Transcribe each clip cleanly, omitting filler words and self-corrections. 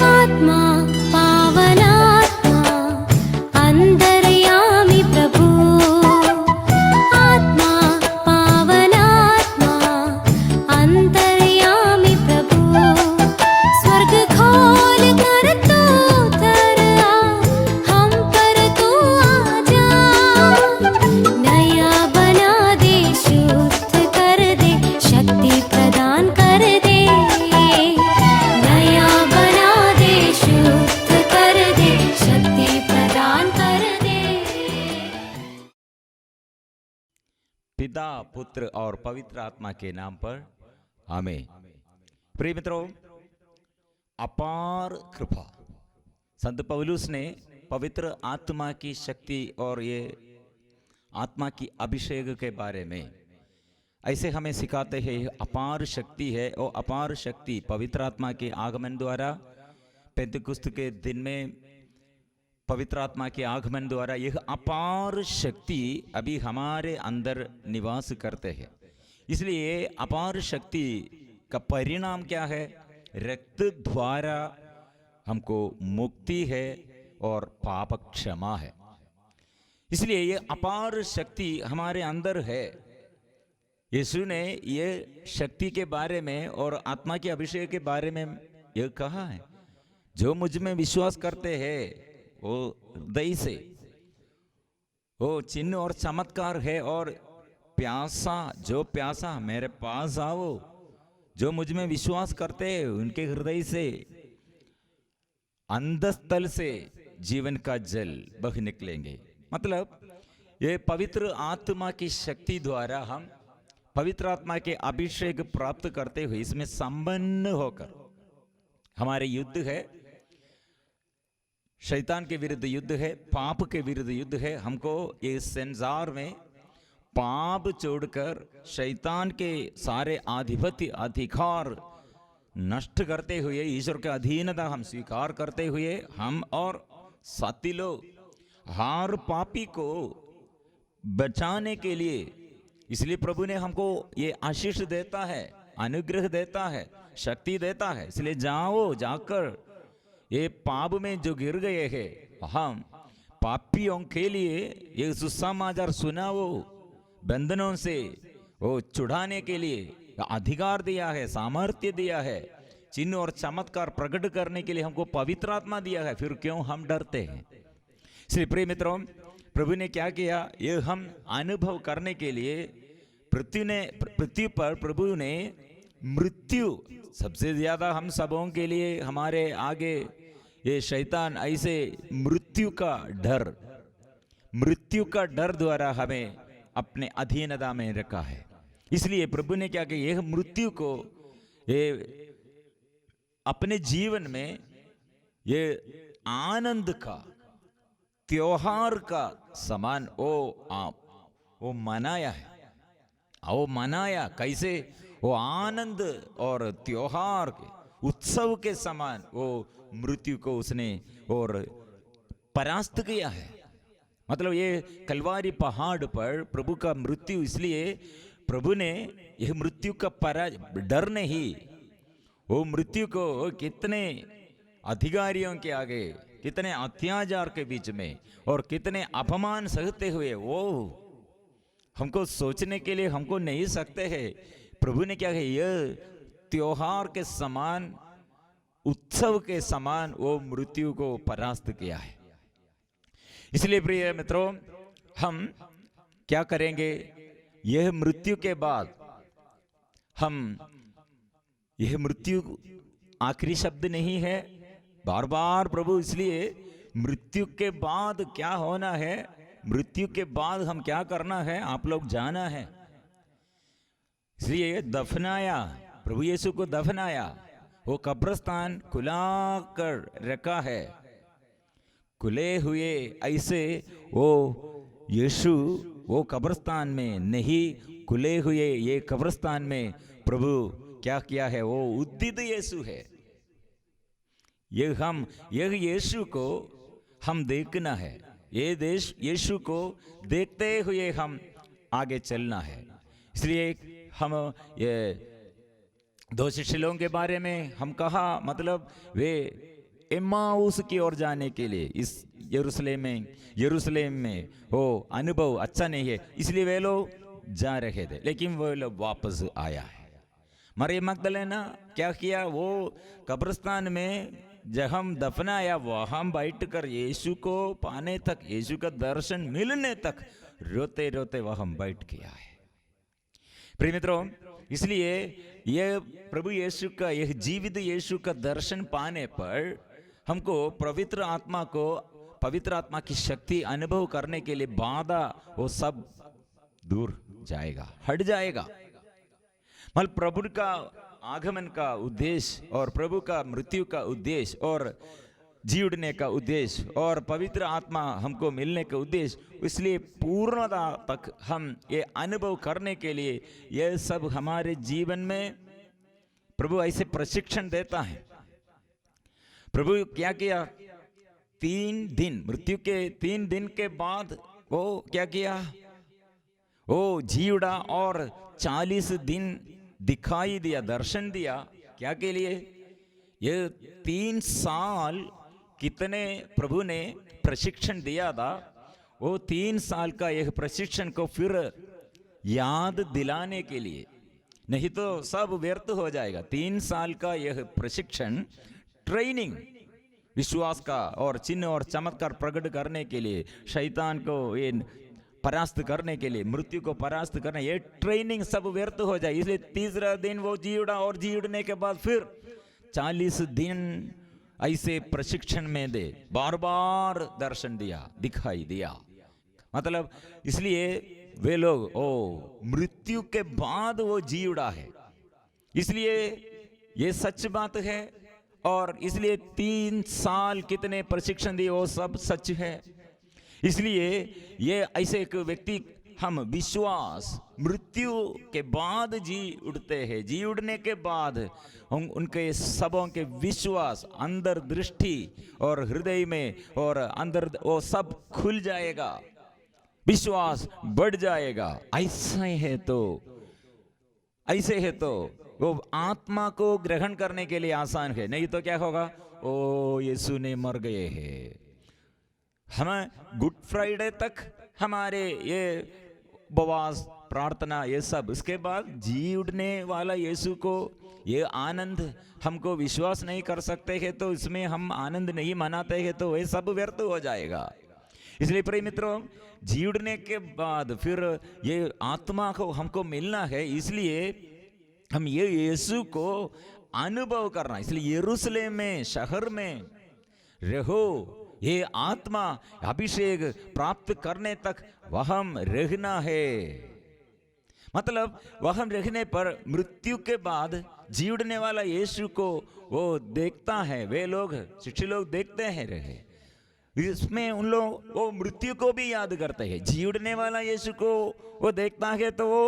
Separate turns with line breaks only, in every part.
आत्मा पावनात्मा अंतर्यामी प्रभु, आत्मा पावनात्मा अंतर्यामी प्रभु, स्वर्ग खोल कर तू उतर आ, हम पर तू आजा, नया बना दे, शुद्ध कर दे, शक्ति प्रदान कर दे, नया बना दे, शुद्ध कर दे, शक्ति प्रदान कर दे।
पिता, पुत्र और पवित्र आत्मा के नाम पर आमीन। प्रिय मित्रों, अपार कृपा, संत पौलुस ने पवित्र आत्मा की शक्ति और ये आत्मा की अभिषेक के बारे में ऐसे हमें सिखाते हैं। अपार शक्ति है और अपार शक्ति पवित्र आत्मा के आगमन द्वारा, पेंतेकुस्त के दिन में पवित्र आत्मा के आगमन द्वारा यह अपार शक्ति अभी हमारे अंदर निवास करते हैं। इसलिए अपार शक्ति का परिणाम क्या है? रक्त द्वारा हमको मुक्ति है और पाप क्षमा है। इसलिए ये अपार शक्ति हमारे अंदर है। यीशु ने ये शक्ति के बारे में और आत्मा के अभिषेक के बारे में यह कहा है, जो मुझ में विश्वास करते हैं वो हृदय से, वो चिन्ह और चमत्कार है। और प्यासा, जो प्यासा मेरे पास आओ, जो मुझ में विश्वास करते हैं उनके हृदय से अंधस्थल से जीवन का जल बह निकलेंगे। मतलब ये पवित्र आत्मा की शक्ति द्वारा हम पवित्र आत्मा के अभिषेक प्राप्त करते हुए इसमें संपन्न होकर हमारे युद्ध है, शैतान के विरुद्ध युद्ध है, पाप के विरुद्ध युद्ध है। हमको इस संसार में पाप छोड़कर शैतान के सारे आधिपत्य अधिकार नष्ट करते हुए, ईश्वर के अधीनता हम स्वीकार करते हुए, हम और साथी लोग हर पापी को बचाने के लिए, इसलिए प्रभु ने हमको ये आशीष देता है, अनुग्रह देता है, शक्ति देता है। इसलिए जाओ, जाकर ये पाप में जो गिर गए हैं, हम पापियों के लिए ये सुसमाचार सुनाओ, बंधनों से वो छुड़ाने के लिए अधिकार दिया है, सामर्थ्य दिया है, चिन्ह और चमत्कार प्रकट करने के लिए हमको पवित्र आत्मा दिया है। फिर क्यों हम डरते हैं? इसलिए प्रिय मित्रों, प्रभु ने क्या किया, ये हम अनुभव करने के लिए पृथ्वी पर प्रभु ने मृत्यु, सबसे ज्यादा हम सबों के लिए हमारे आगे ये शैतान ऐसे मृत्यु का डर द्वारा हमें अपने अधीनता में रखा है। इसलिए प्रभु ने क्या किया, यह मृत्यु को ये अपने जीवन में ये आनंद का, त्योहार का समान वो मनाया है। वो मनाया कैसे? वो आनंद और त्योहार के उत्सव के समान वो मृत्यु को उसने और परास्त किया है। मतलब ये कलवारी पहाड़ पर प्रभु का मृत्यु, इसलिए प्रभु ने यह मृत्यु का डर नहीं, वो मृत्यु को कितने अधिकारियों के आगे, कितने अत्याचार के बीच में और कितने अपमान सहते हुए, वो हमको सोचने के लिए हमको नहीं सकते हैं। प्रभु ने क्या किया, यह त्योहार के समान, उत्सव के समान वो मृत्यु को परास्त किया है। इसलिए प्रिय मित्रों, हम क्या करेंगे, यह मृत्यु के बाद हम, यह मृत्यु आखिरी शब्द नहीं है। बार बार प्रभु इसलिए मृत्यु के बाद क्या होना है, मृत्यु के बाद हम क्या करना है, आप लोग जाना है। इसलिए दफनाया, प्रभु यीशु को दफनाया, वो कब्रिस्तान खुला कर रखा है, खुले हुए ऐसे वो यीशु वो कब्रिस्तान में नहीं, खुले हुए ये कब्रिस्तान में प्रभु क्या किया है, वो उद्धित यीशु है। यह यीशु को हम देखना है, ये देश यीशु को देखते हुए हम आगे चलना है। इसलिए हम ये दो शिष्यों के बारे में हम कहा, मतलब वे एम्माउस की ओर जाने के लिए, इस यरूशलेम में वो अनुभव अच्छा नहीं है, इसलिए वे लोग जा रहे थे, लेकिन वो लोग वापस आया है। मरियम मगदलेना क्या किया, वो कब्रिस्तान में जब हम दफनाया वहां बैठकर यीशु को पाने तक, यीशु का दर्शन मिलने तक रोते रोते वहां बैठ गया है। प्रिय मित्रों, इसलिए यह प्रभु यीशु का, यह जीवित यीशु का दर्शन पाने पर हमको पवित्र आत्मा की शक्ति अनुभव करने के लिए बाधा वो सब दूर जाएगा, हट जाएगा। मतलब प्रभु का आगमन का उद्देश्य और प्रभु का मृत्यु का उद्देश्य और जी उठने का उद्देश्य और पवित्र आत्मा हमको मिलने का उद्देश्य, इसलिए पूर्णता तक हम ये अनुभव करने के लिए यह सब हमारे जीवन में प्रभु ऐसे प्रशिक्षण देता है। प्रभु क्या किया, 3 दिन, मृत्यु के 3 दिन के बाद वो क्या किया, वो जी उड़ा और 40 दिन दिखाई दिया, दर्शन दिया। क्या के लिए, ये 3 साल कितने प्रभु ने प्रशिक्षण दिया था, वो 3 साल का यह प्रशिक्षण को फिर याद दिलाने के लिए, नहीं तो सब व्यर्थ हो जाएगा। 3 साल का यह प्रशिक्षण, ट्रेनिंग, विश्वास का और चिन्ह और चमत्कार प्रकट करने के लिए, शैतान को ये परास्त करने के लिए, मृत्यु को परास्त करने, ये ट्रेनिंग सब व्यर्थ हो जाए। इसलिए 3रा दिन वो जी उड़ा और जी उड़ने के बाद फिर 40 दिन ऐसे प्रशिक्षण में दे, बार बार दर्शन दिया, दिखाई दिया। मतलब इसलिए वे लोग मृत्यु के बाद वो जी उड़ा है, इसलिए ये सच बात है। और इसलिए 3 साल कितने प्रशिक्षण दिए, वो सब सच है। इसलिए ये ऐसे एक व्यक्ति, हम विश्वास, मृत्यु के बाद जी उठते हैं, जी उठने के बाद हम उनके सबों के विश्वास, अंदर दृष्टि और हृदय में और अंदर वो सब खुल जाएगा, विश्वास बढ़ जाएगा। ऐसे है तो वो आत्मा को ग्रहण करने के लिए आसान है, नहीं तो क्या होगा, ओ यीशु ने मर गए हैं। हमें गुड फ्राइडे तक हमारे ये उपवास, प्रार्थना, ये सब, इसके बाद जी उठने वाला यीशु को ये आनंद हमको विश्वास नहीं कर सकते हैं, तो इसमें हम आनंद नहीं मनाते हैं, तो ये सब व्यर्थ हो जाएगा। इसलिए प्रिय मित्रों, जी उठने के बाद फिर ये आत्मा को हमको मिलना है, इसलिए हम ये यीशु को अनुभव करना, इसलिए यरूशलेम में, शहर में रहो, ये आत्मा अभिषेक प्राप्त करने तक वहां रहना है। मतलब वहां रहने पर मृत्यु के बाद जी उठने वाला यीशु को वो देखता है, वे लोग, शिष्य लोग देखते हैं रहे, इसमें उन लोग वो मृत्यु को भी याद करते हैं। जी उठने वाला यीशु को वो देखता है तो वो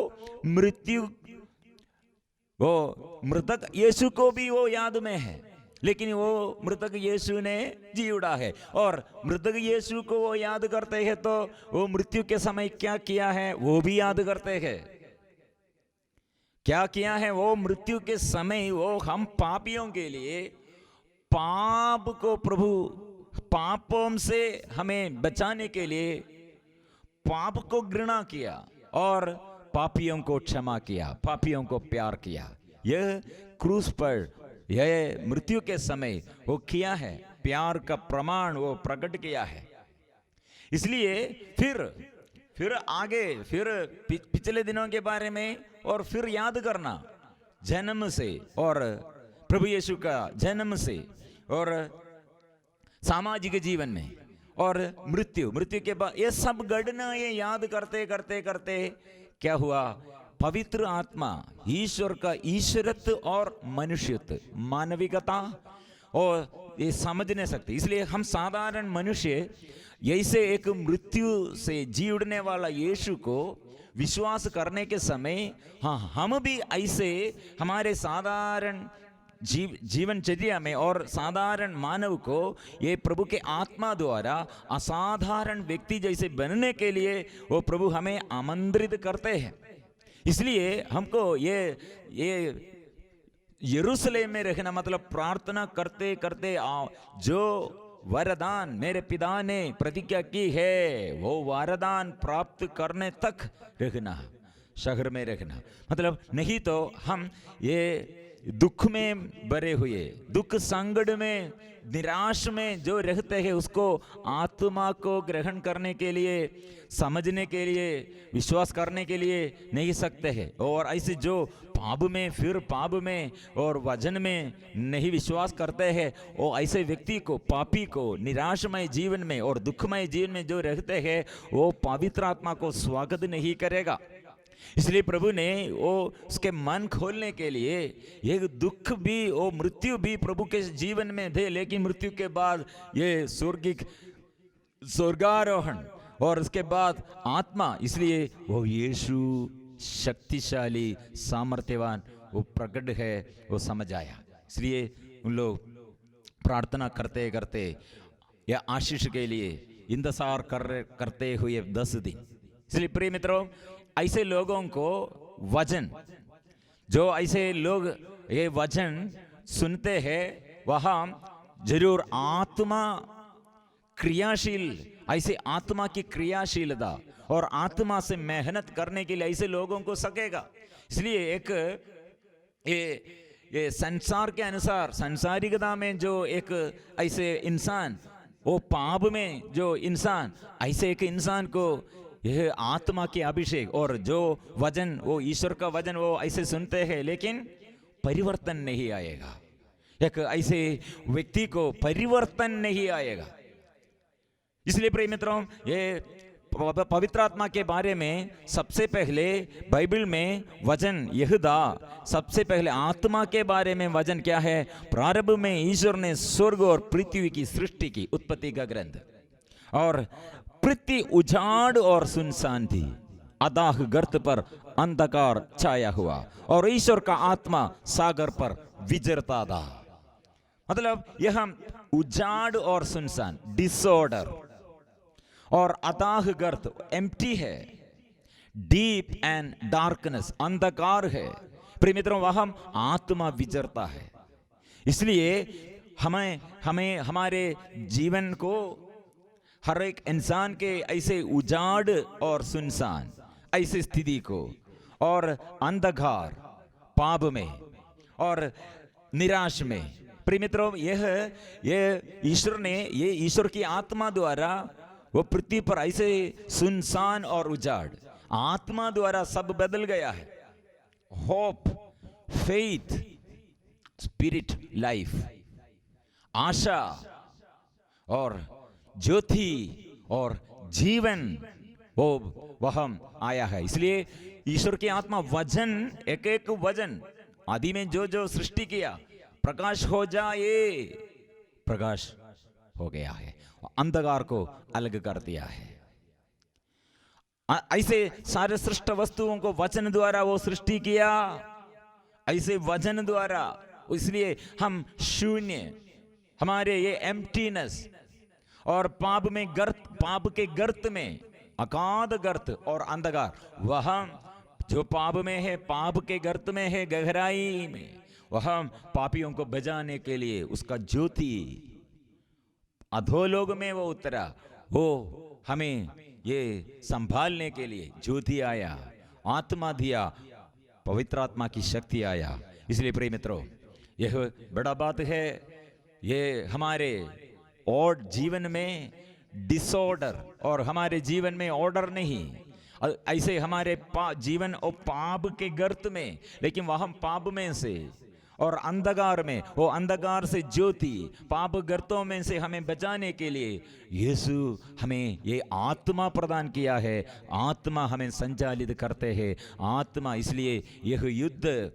मृतक यीशु को भी वो याद में है, लेकिन वो मृतक यीशु ने जी उड़ा है, और मृतक यीशु को वो याद करते हैं तो वो मृत्यु के समय क्या किया है वो भी याद करते हैं। क्या किया है वो मृत्यु के समय, वो हम पापियों के लिए पाप को, प्रभु पापों से हमें बचाने के लिए पाप को घृणा किया और पापियों को क्षमा किया, पापियों को प्यार किया। यह क्रूस पर, यह मृत्यु के समय वो किया है, प्यार का प्रमाण वो प्रकट किया है। इसलिए फिर आगे, फिर पिछले दिनों के बारे में और फिर याद करना, जन्म से और प्रभु यीशु का जन्म से और सामाजिक जीवन में और मृत्यु के बाद, ये सब घटना ये याद करते करते करते क्या हुआ, पवित्र आत्मा, ईश्वर का ईश्वरत्व और मनुष्यत्व, मानविकता और ये समझ नहीं सकते। इसलिए हम साधारण मनुष्य ऐसे एक मृत्यु से जी उठने वाला यीशु को विश्वास करने के समय, हाँ, हम भी ऐसे हमारे साधारण जीवनचर्या में और साधारण मानव को ये प्रभु के आत्मा द्वारा असाधारण व्यक्ति जैसे बनने के लिए वो प्रभु हमें आमंत्रित करते हैं। इसलिए हमको ये यरूशलेम में रहना मतलब प्रार्थना करते करते जो वरदान मेरे पिता ने प्रतिज्ञा की है वो वरदान प्राप्त करने तक रहना, शहर में रहना। मतलब नहीं तो हम ये दुख में भरे हुए, दुख संकट में, निराश में जो रहते हैं उसको आत्मा को ग्रहण करने के लिए, समझने के लिए, विश्वास करने के लिए नहीं सकते हैं। और ऐसे जो पाप में, फिर पाप में और वचन में नहीं विश्वास करते हैं, वो ऐसे व्यक्ति को, पापी को, निराशमय जीवन में और दुखमय जीवन में जो रहते हैं वो पवित्र आत्मा को स्वागत नहीं करेगा। इसलिए प्रभु ने वो उसके मन खोलने के लिए ये दुख भी, वो मृत्यु भी प्रभु के जीवन में थे, लेकिन मृत्यु के बाद ये स्वर्गारोहण और उसके बाद आत्मा, इसलिए वो यीशु शक्तिशाली, सामर्थ्यवान, वो प्रकट है, वो समझ आया। इसलिए उन लोग प्रार्थना करते करते या आशीष के लिए इंतजार करते हुए 10 दिन। इसलिए प्रिय मित्रों, ऐसे लोगों को वचन, जो ऐसे लोग ये वचन सुनते हैं वहां जरूर आत्मा क्रियाशील, ऐसे आत्मा की क्रियाशीलता और आत्मा से मेहनत करने के लिए ऐसे लोगों को सकेगा। इसलिए एक ये संसार के अनुसार, संसारिकता में जो एक ऐसे इंसान, वो पाप में जो इंसान, ऐसे एक इंसान को यह आत्मा के अभिषेक और जो वचन, वो ईश्वर का वचन वो ऐसे सुनते हैं लेकिन परिवर्तन नहीं आएगा। एक ऐसे व्यक्ति को परिवर्तन नहीं आएगा। इसलिए प्रिय मित्रों, ये पवित्र आत्मा के बारे में सबसे पहले बाइबल में वचन यहूदा, सबसे पहले आत्मा के बारे में वचन क्या है? प्रारंभ में ईश्वर ने स्वर्ग और पृथ्वी की सृष्टि की, उत्पत्ति का ग्रंथ। और पृथ्वी उजाड़ और सुनसान थी, अथाह गर्त पर अंधकार छाया हुआ और ईश्वर का आत्मा सागर पर विचरता था। मतलब यह उजाड़ और सुनसान, डिसऑर्डर, और अथाह गर्त एम्प्टी है, डीप एंड डार्कनेस, अंधकार है। प्रिय मित्रों, वहां आत्मा विचरता है। इसलिए हमें हमारे जीवन को, हर एक इंसान के ऐसे उजाड़ और सुनसान ऐसी स्थिति को और अंधकार, पाप में और निराश में, प्रिय मित्रों, यह ईश्वर ने, ये ईश्वर की आत्मा द्वारा वो पृथ्वी पर ऐसे सुनसान और उजाड़, आत्मा द्वारा सब बदल गया है। होप, फेथ, स्पिरिट, लाइफ, आशा और ज्योति और जीवन, वो वह आया है। इसलिए ईश्वर की आत्मा वचन, एक एक वचन, आदि में जो जो सृष्टि किया, प्रकाश हो जाए, प्रकाश हो गया है, अंधकार को अलग कर दिया है। ऐसे सारे सृष्ट वस्तुओं को वचन द्वारा वो सृष्टि किया, ऐसे वचन द्वारा। इसलिए हम शून्य, हमारे ये एम्प्टीनेस और पाप में गर्त, पाप के गर्त में, अगाध गर्त और अंधकार, वहां जो पाप में है, पाप के गर्त में है, गहराई में, वहां पापियों को बचाने के लिए उसका ज्योति अधोलोक में वो उतरा, वो हमें ये संभालने के लिए ज्योति आया, आत्मा दिया, पवित्र आत्मा की शक्ति आया। इसलिए प्रिय मित्रों, यह बड़ा बात है। ये हमारे और जीवन में डिसऑर्डर और हमारे जीवन में ऑर्डर नहीं, ऐसे हमारे जीवन और पाप के गर्त में, लेकिन वह हम पाप में से और अंधकार में, वो अंधकार से ज्योति, पाप गर्तों में से हमें बचाने के लिए यीशु हमें ये आत्मा प्रदान किया है। आत्मा हमें संचालित करते हैं, आत्मा। इसलिए यह युद्ध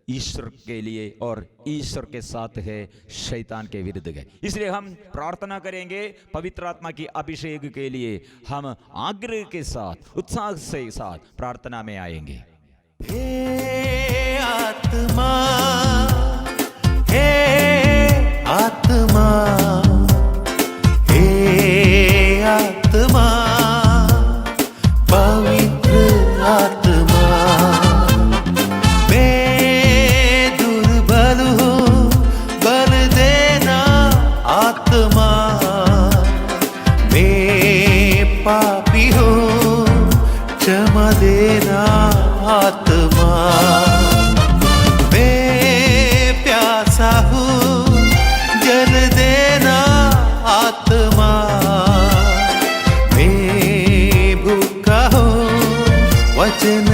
ईश्वर के लिए और ईश्वर के साथ है, शैतान के विरुद्ध है। इसलिए हम प्रार्थना करेंगे पवित्र आत्मा की अभिषेक के लिए। हम आग्रह के साथ, उत्साह से साथ प्रार्थना में आएंगे।
हे आत्मा, हे आत्मा, हे आत्मा, पवित्र आत्मा, मैं दुर्बल वचन